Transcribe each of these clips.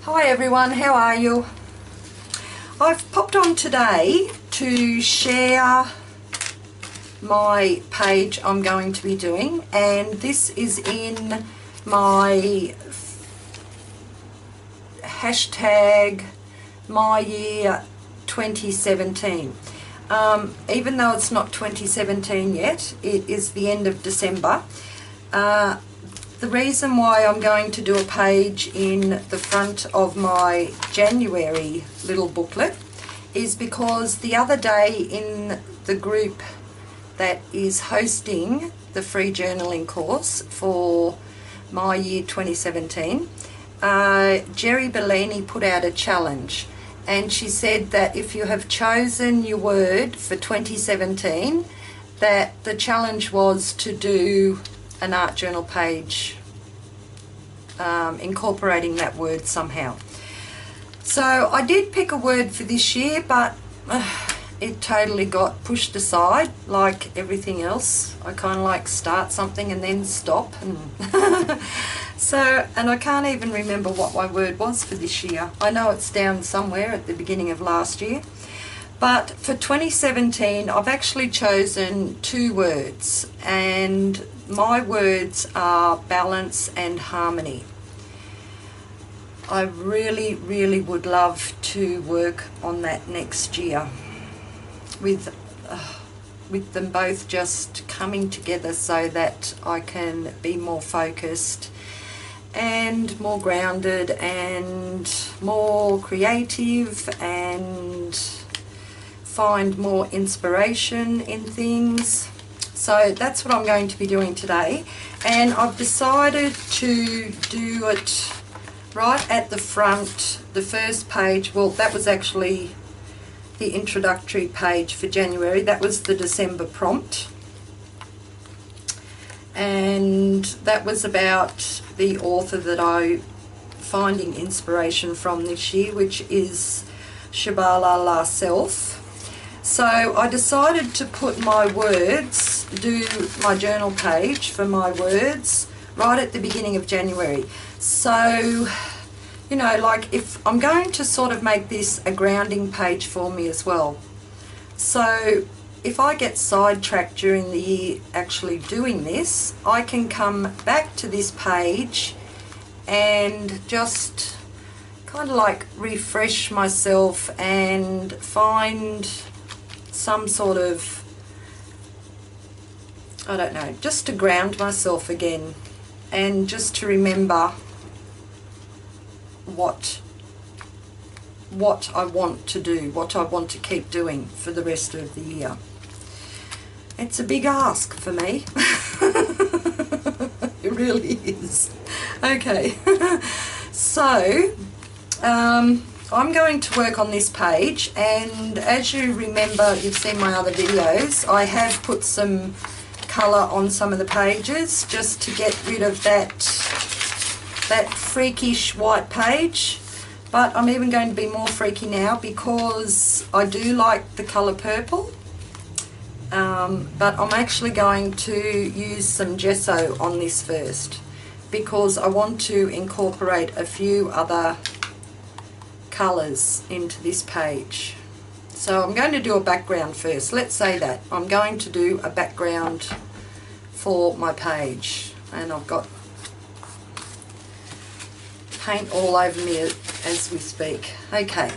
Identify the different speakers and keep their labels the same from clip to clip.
Speaker 1: Hi everyone, how are you? I've popped on today to share my page I'm going to be doing, and this is in my hashtag my year 2017. Even though it's not 2017 yet, it is the end of December. The reason why I'm going to do a page in the front of my January little booklet is because the other day in the group that is hosting the free journaling course for my year 2017, Jerry Bellini put out a challenge, and she said that if you have chosen your word for 2017, that the challenge was to do an art journal page incorporating that word somehow. So I did pick a word for this year, but it totally got pushed aside like everything else. I kind of like start something and then stop, and and I can't even remember what my word was for this year. I know it's down somewhere at the beginning of last year. But for 2017, I've actually chosen two words, and my words are balance and harmony. I really, really would love to work on that next year with them both just coming together so that I can be more focused and more grounded and more creative and find more inspiration in things. So that's what I'm going to be doing today, and I've decided to do it right at the front, the first page. Well, that was actually the introductory page for January. That was the December prompt, and that was about the author that I'm finding inspiration from this year, which is Tschabalala Self. So I decided to put my words, do my journal page for my words right at the beginning of January. So, you know, like if I'm going to sort of make this a grounding page for me as well. So if I get sidetracked during the year actually doing this, I can come back to this page and just kind of like refresh myself and find some sort of, I don't know, just to ground myself again and just to remember what I want to do, what I want to keep doing for the rest of the year. It's a big ask for me. It really is. Okay, so I'm going to work on this page, and as you remember, you've seen my other videos, I have put some colour on some of the pages just to get rid of that freakish white page. But I'm even going to be more freaky now because I do like the colour purple. But I'm actually going to use some gesso on this first because I want to incorporate a few other colours into this page. So I'm going to do a background first. Let's say that I'm going to do a background for my page, and I've got paint all over me as we speak. Okay,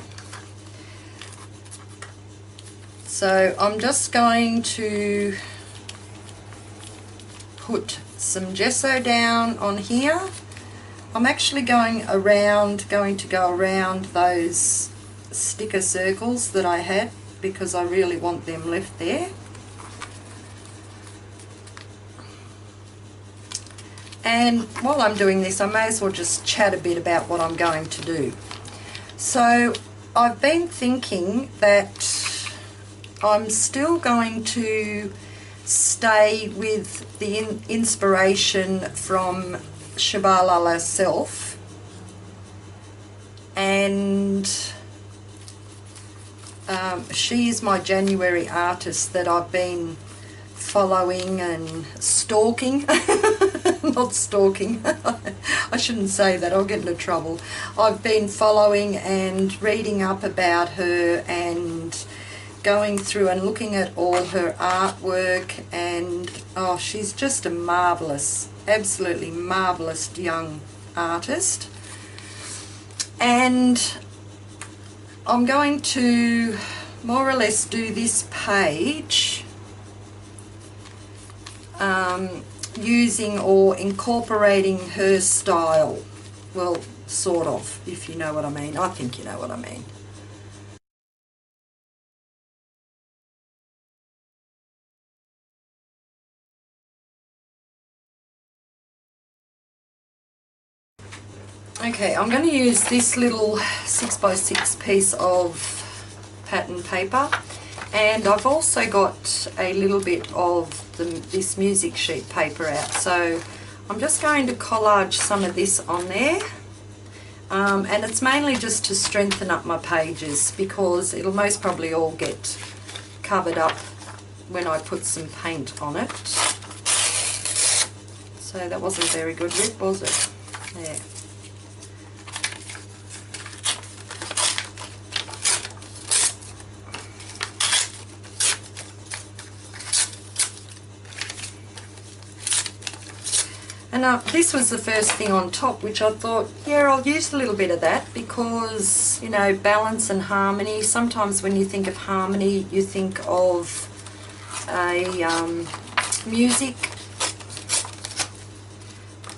Speaker 1: so I'm just going to put some gesso down on here. I'm actually going to go around those sticker circles that I had because I really want them left there. And while I'm doing this, I may as well just chat a bit about what I'm going to do. So I've been thinking that I'm still going to stay with the inspiration from Tschabalala Self, and she is my January artist that I've been following and stalking not stalking. I shouldn't say that, I'll get into trouble. I've been following and reading up about her and going through and looking at all her artwork, and oh, she's just a marvellous, absolutely marvellous young artist. And I'm going to more or less do this page using or incorporating her style. Well, sort of, if you know what I mean. I think you know what I mean. Okay, I'm going to use this little 6x6 piece of pattern paper, and I've also got a little bit of this music sheet paper out, so I'm just going to collage some of this on there, and it's mainly just to strengthen up my pages because it'll most probably all get covered up when I put some paint on it. So that wasn't very good, Rick, was it? Yeah. And this was the first thing on top, which I thought, yeah, I'll use a little bit of that because, you know, balance and harmony. Sometimes when you think of harmony, you think of a music.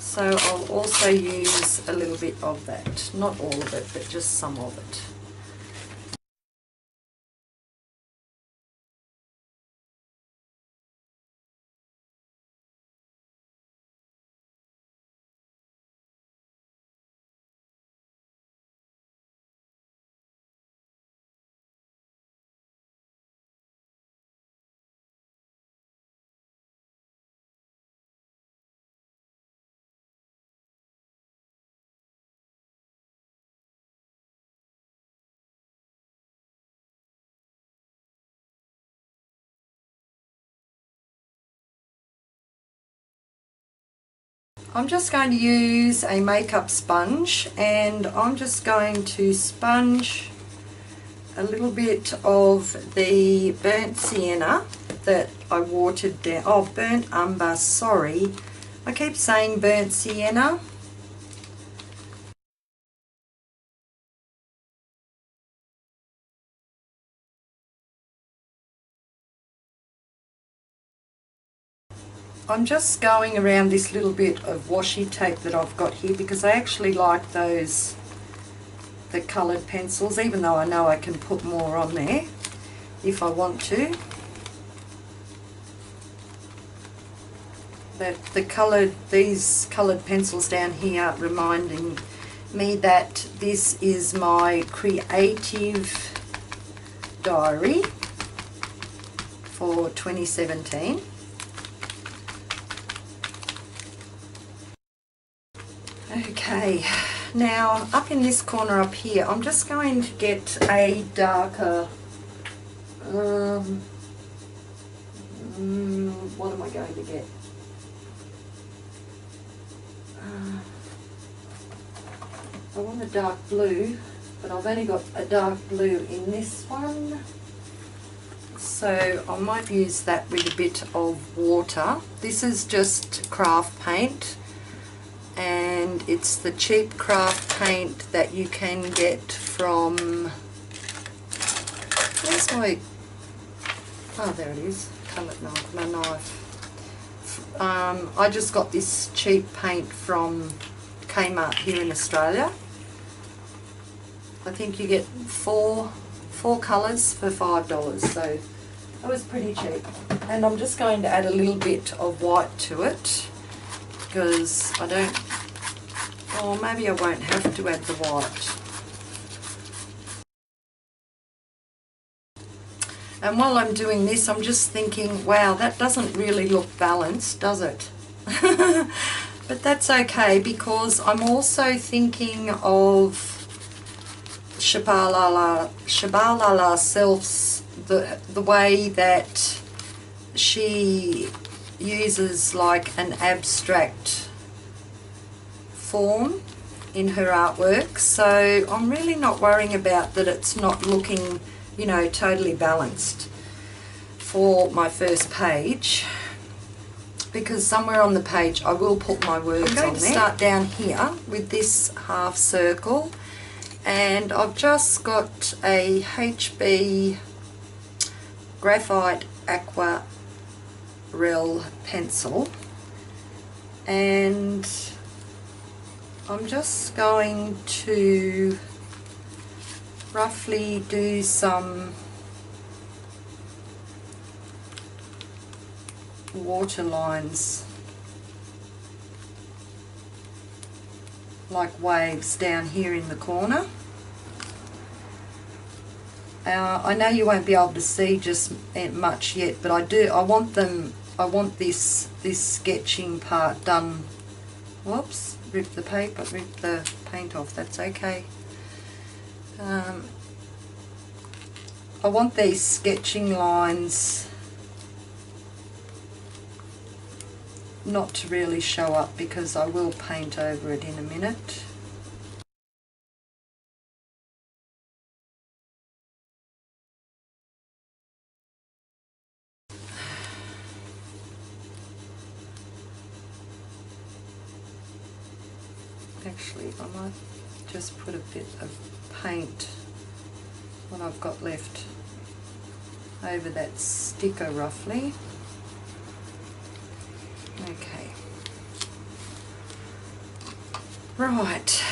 Speaker 1: So I'll also use a little bit of that. Not all of it, but just some of it. I'm just going to use a makeup sponge, and I'm just going to sponge a little bit of the burnt sienna that I watered down. Oh, burnt umber, sorry. I keep saying burnt sienna. I'm just going around this little bit of washi tape that I've got here because I actually like those, the coloured pencils, even though I know I can put more on there if I want to. But these coloured pencils down here reminding me that this is my creative diary for 2017. Okay, now up in this corner up here, I'm just going to get a darker, what am I going to get? I want a dark blue, but I've only got a dark blue in this one. So I might use that with a bit of water. This is just craft paint, and it's the cheap craft paint that you can get from, where's my, oh there it is, coloured knife, my knife. I just got this cheap paint from Kmart here in Australia. I think you get four colours for $5, so that was pretty cheap. And I'm just going to add a little bit of white to it because I don't, oh maybe I won't have to add the white. And while I'm doing this, I'm just thinking, wow, that doesn't really look balanced, does it? But that's okay because I'm also thinking of Tschabalala Self's, the way that she uses like an abstract form in her artwork, so I'm really not worrying about that it's not looking, you know, totally balanced for my first page, because somewhere on the page I will put my words on there. I'm going to start down here with this half circle, and I've just got a HB graphite aquarelle pencil, and I'm just going to roughly do some water lines, like waves down here in the corner. I know you won't be able to see just much yet, but I want this sketching part done. Whoops, rip the paint off, that's okay. I want these sketching lines not to really show up, because I will paint over it in a minute. Actually, I might just put a bit of paint, what I've got left, over that sticker roughly. Okay. Right,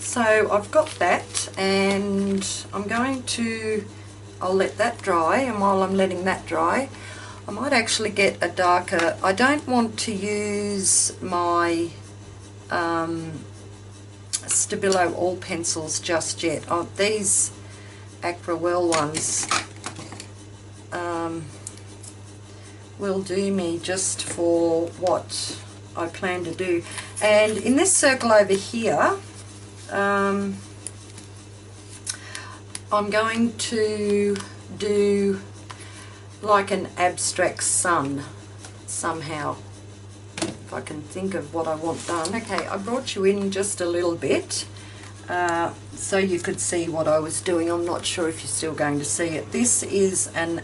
Speaker 1: so I've got that, and I'll let that dry, and while I'm letting that dry, I might actually get a darker, I don't want to use my Stabilo all pencils just yet. These aquarelle ones will do me just for what I plan to do. And in this circle over here, I'm going to do like an abstract sun somehow, if I can think of what I want done. Okay, I brought you in just a little bit so you could see what I was doing. I'm not sure if you're still going to see it. This is a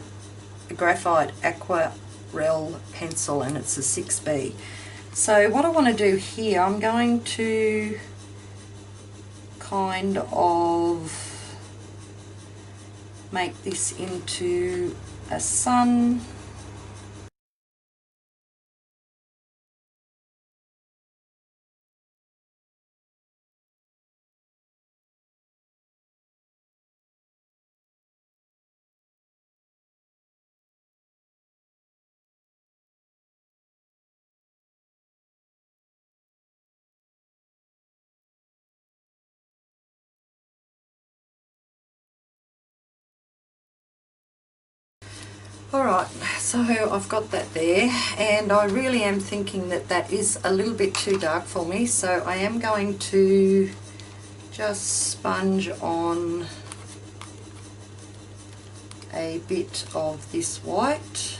Speaker 1: graphite aquarelle pencil, and it's a 6B. So what I want to do here, I'm going to kind of make this into a sun. Alright, so I've got that there, and I really am thinking that that is a little bit too dark for me, so I am going to just sponge on a bit of this white.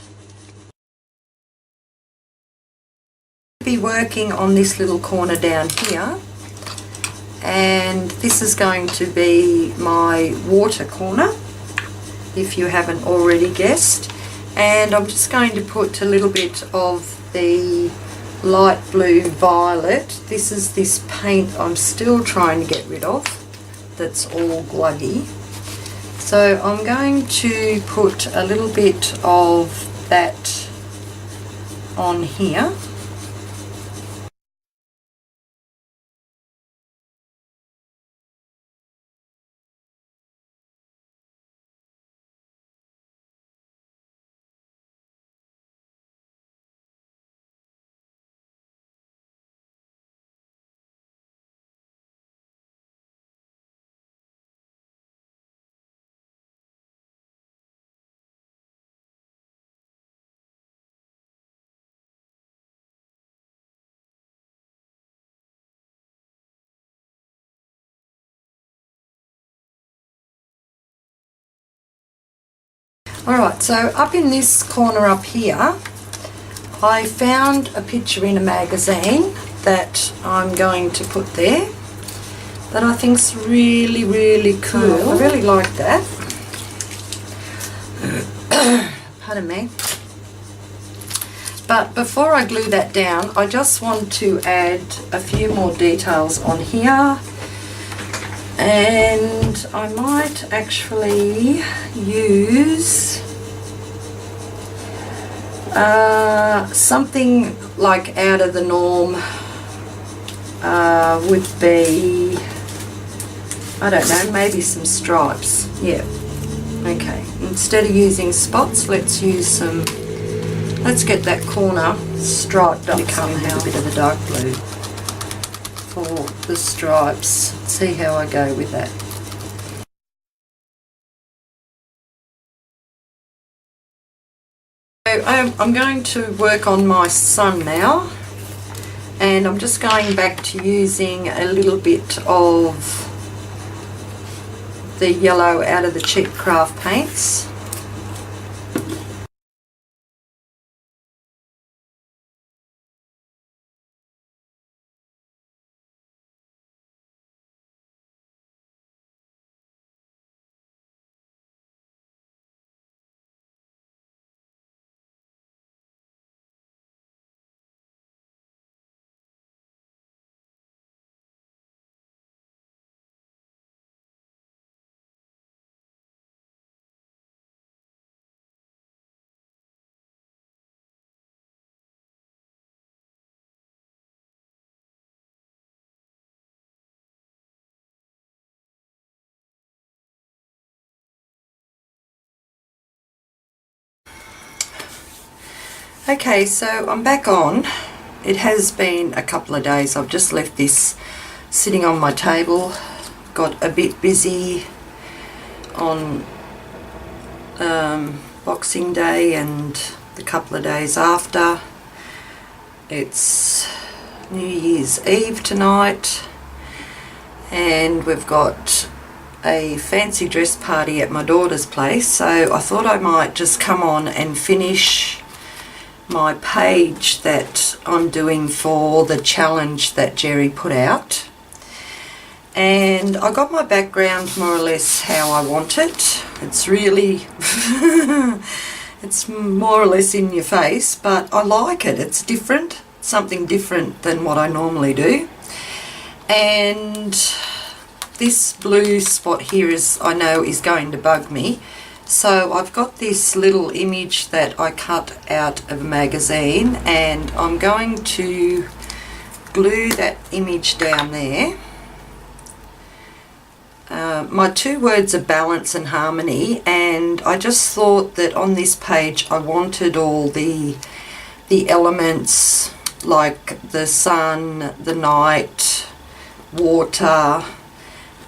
Speaker 1: I'll be working on this little corner down here, and this is going to be my water corner, if you haven't already guessed. And I'm just going to put a little bit of the light blue violet. This is this paint I'm still trying to get rid of, that's all gluggy. So I'm going to put a little bit of that on here. Alright, so up in this corner up here, I found a picture in a magazine that I'm going to put there that I think's really, really cool. I really like that. Pardon me. But before I glue that down, I just want to add a few more details on here. And I might actually use something like out of the norm. Would be, I don't know, maybe some stripes. Yeah. Okay. Instead of using spots, let's use some. Let's get that corner striped up somehow. A bit of the dark blue for the stripes. See how I go with that. So I'm going to work on my sun now, and I'm just going back to using a little bit of the yellow out of the cheap craft paints. Okay, so I'm back on. It has been a couple of days. I've just left this sitting on my table. Got a bit busy on Boxing Day and the couple of days after. It's New Year's Eve tonight, and we've got a fancy dress party at my daughter's place, so I thought I might just come on and finish my page that I'm doing for the challenge that Jerry put out. And I got my background more or less how I want it. It's really it's more or less in your face, but I like it. It's different, something different than what I normally do. And this blue spot here is, I know, is going to bug me. So I've got this little image that I cut out of a magazine, and I'm going to glue that image down there. My two words are balance and harmony, and I just thought that on this page I wanted all the elements like the sun, the night, water,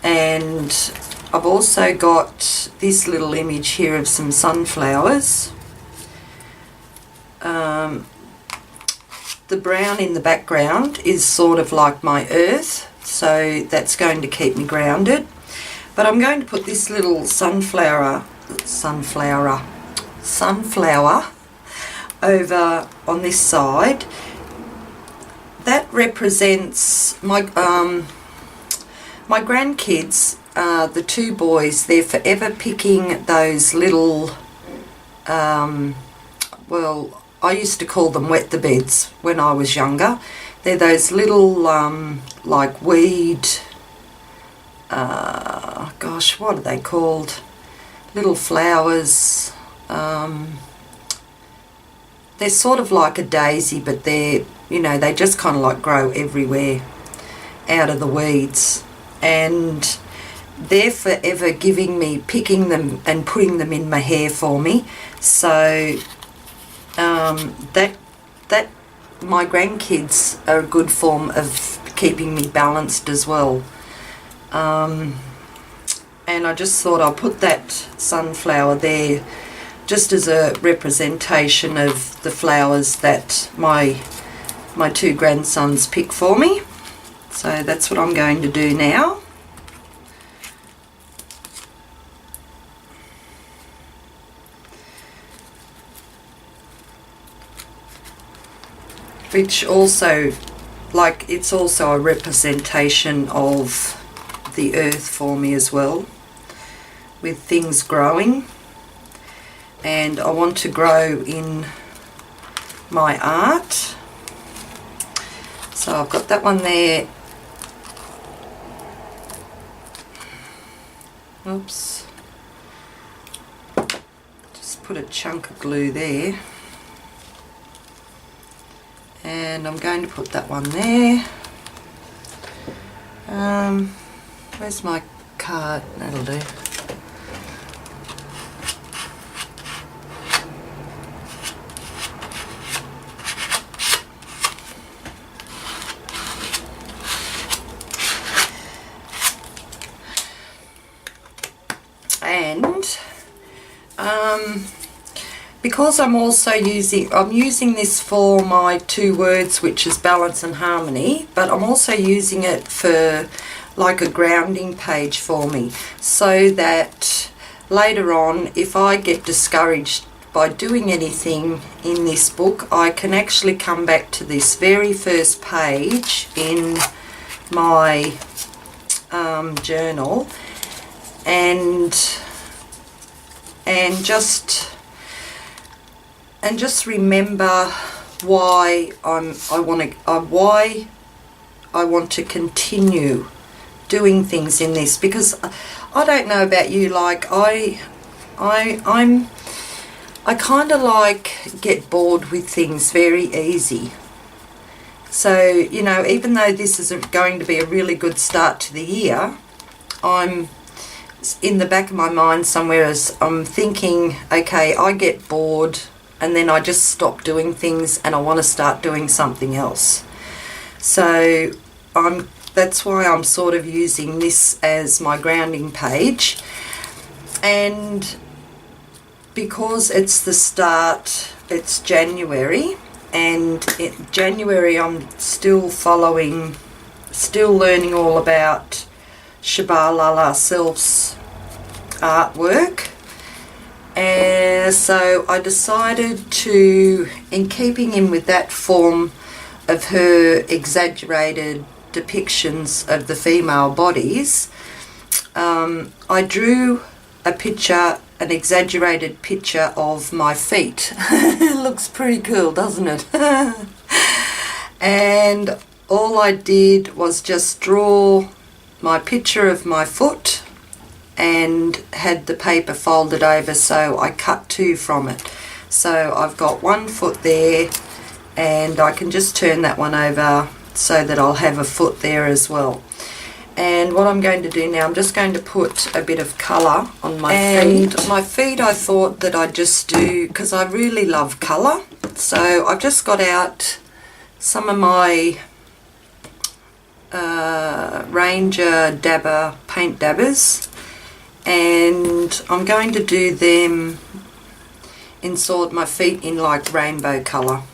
Speaker 1: and I've also got this little image here of some sunflowers. The brown in the background is sort of like my earth, so that's going to keep me grounded. But I'm going to put this little sunflower over on this side. That represents my my grandkids. The two boys, they're forever picking those little, well, I used to call them wet the beds when I was younger. They're those little, like weed, gosh, what are they called? Little flowers. They're sort of like a daisy, but they're, you know, they just kind of like grow everywhere out of the weeds. And they're forever giving me, picking them and putting them in my hair for me. So that my grandkids are a good form of keeping me balanced as well. And I just thought I'll put that sunflower there just as a representation of the flowers that my two grandsons pick for me. So that's what I'm going to do now. which also, like, it's also a representation of the earth for me as well, with things growing. And I want to grow in my art. So I've got that one there. Oops. Just put a chunk of glue there. And I'm going to put that one there. Where's my card? That'll do. And because I'm using this for my two words, which is balance and harmony, but I'm also using it for like a grounding page for me, so that later on, if I get discouraged by doing anything in this book, I can actually come back to this very first page in my journal and just remember why I want to continue doing things in this, because I don't know about you, like I kind of like get bored with things very easy. So, you know, even though this isn't going to be a really good start to the year, I'm in the back of my mind somewhere as I'm thinking, okay, I get bored and then I just stop doing things and I want to start doing something else. So that's why I'm sort of using this as my grounding page. And because it's the start, it's January, and in January I'm still learning all about Tschabalala Self's artwork. And so I decided to, in keeping in with that form of her exaggerated depictions of the female bodies, I drew a picture, an exaggerated picture of my feet. It looks pretty cool, doesn't it? And all I did was just draw my picture of my foot and had the paper folded over, so I cut two from it. So I've got one foot there, and I can just turn that one over so that I'll have a foot there as well. And what I'm going to do now, I'm just going to put a bit of colour on my feet. And my feet I thought that I'd just do, because I really love colour, so I've just got out some of my Ranger dabber paint dabbers, and I'm going to do them in my feet in like rainbow colour.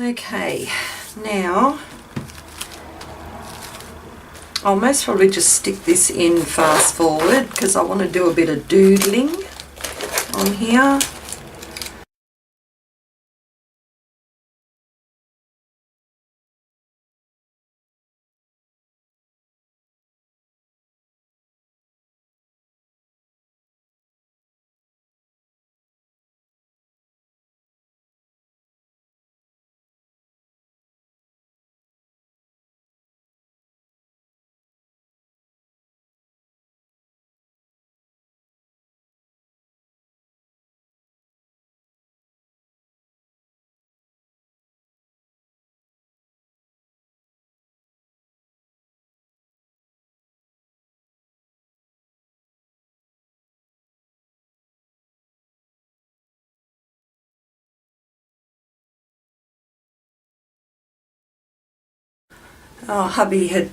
Speaker 1: Okay, now I'll most probably just stick this in fast forward because I want to do a bit of doodling on here. Oh, hubby had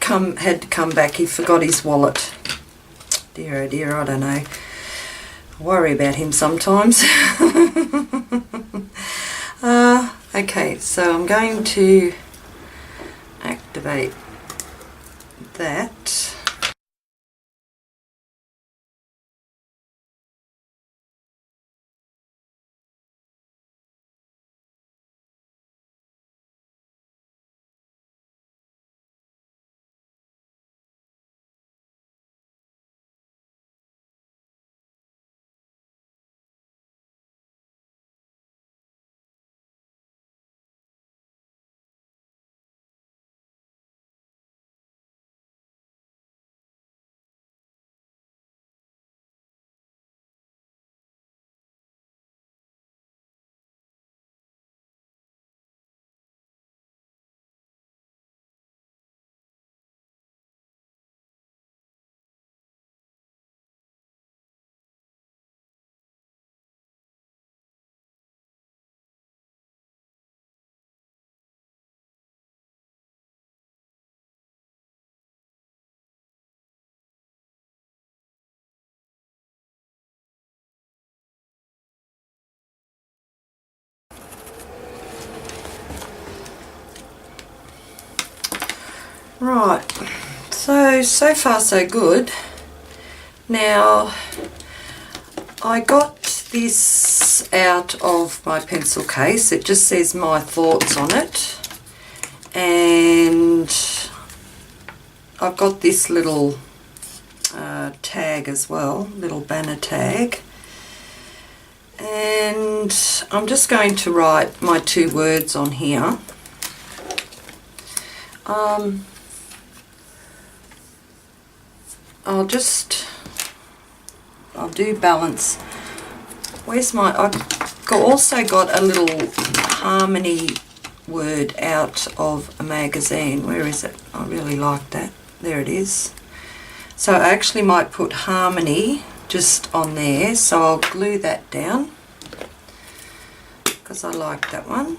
Speaker 1: to come back. He forgot his wallet. Dear oh dear, I don't know. I worry about him sometimes. Okay, so I'm going to activate that. Right, so far so good. Now, I got this out of my pencil case. It just says my thoughts on it. And I've got this little tag as well, little banner tag. And I'm just going to write my 2 words on here. I'll do balance. Where's my, I've also got a little harmony word out of a magazine. Where is it? I really like that. There it is. So I actually might put harmony just on there. So I'll glue that down because I like that one.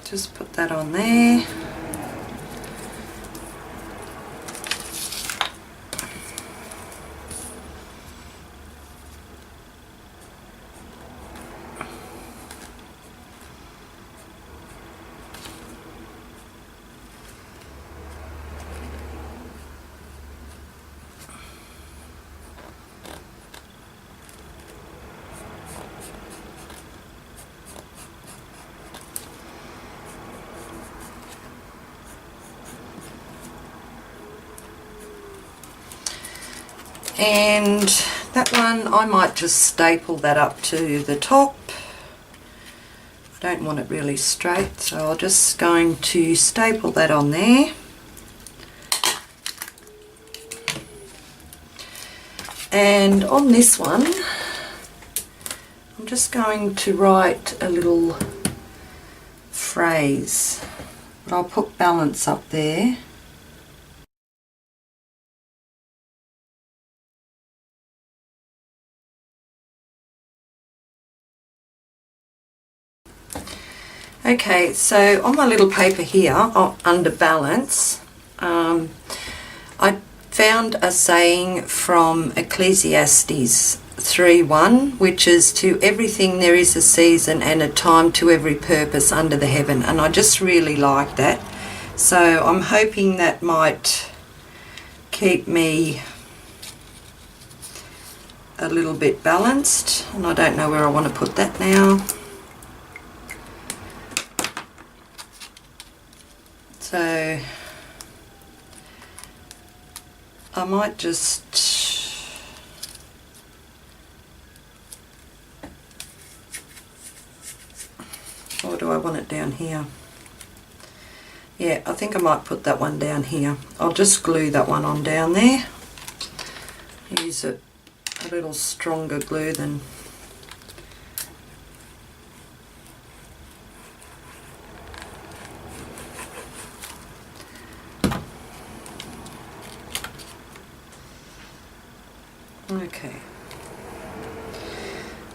Speaker 1: Just put that on there. And that one, I might just staple that up to the top. I don't want it really straight, so I'm just going to staple that on there. And on this one, I'm just going to write a little phrase. I'll put balance up there. Okay, so on my little paper here, under balance, I found a saying from Ecclesiastes 3:1, which is, to everything there is a season and a time to every purpose under the heaven. And I just really like that. So I'm hoping that might keep me a little bit balanced. And I don't know where I want to put that now. So I might just, or do I want it down here? Yeah, I think I might put that one down here. I'll just glue that one on down there. Use a little stronger glue than okay.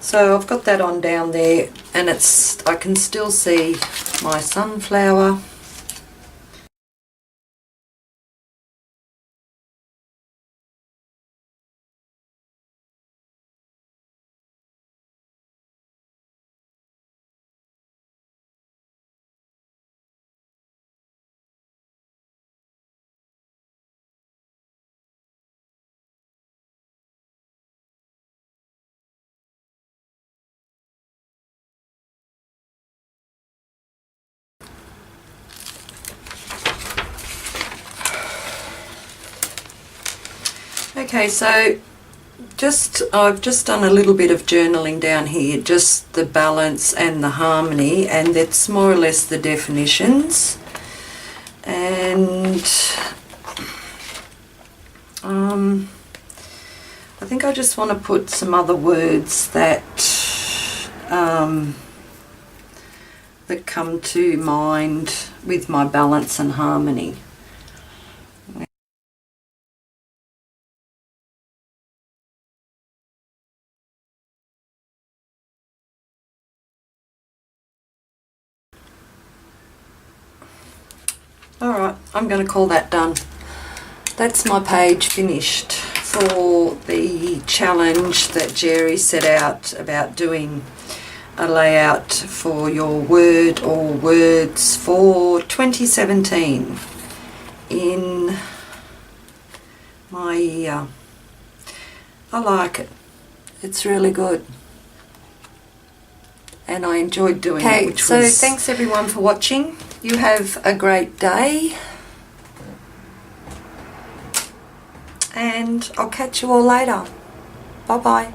Speaker 1: So I've got that on down there, and I can still see my sunflower. Okay, so I've just done a little bit of journaling down here, just the balance and the harmony, and that's more or less the definitions. And I think I just want to put some other words that that come to mind with my balance and harmony. Alright, I'm going to call that done. That's my page finished for the challenge that Jerry set out about doing a layout for your word or words for 2017 in my year. I like it. It's really good. And I enjoyed doing it. So thanks everyone for watching. You have a great day. And I'll catch you all later. Bye bye.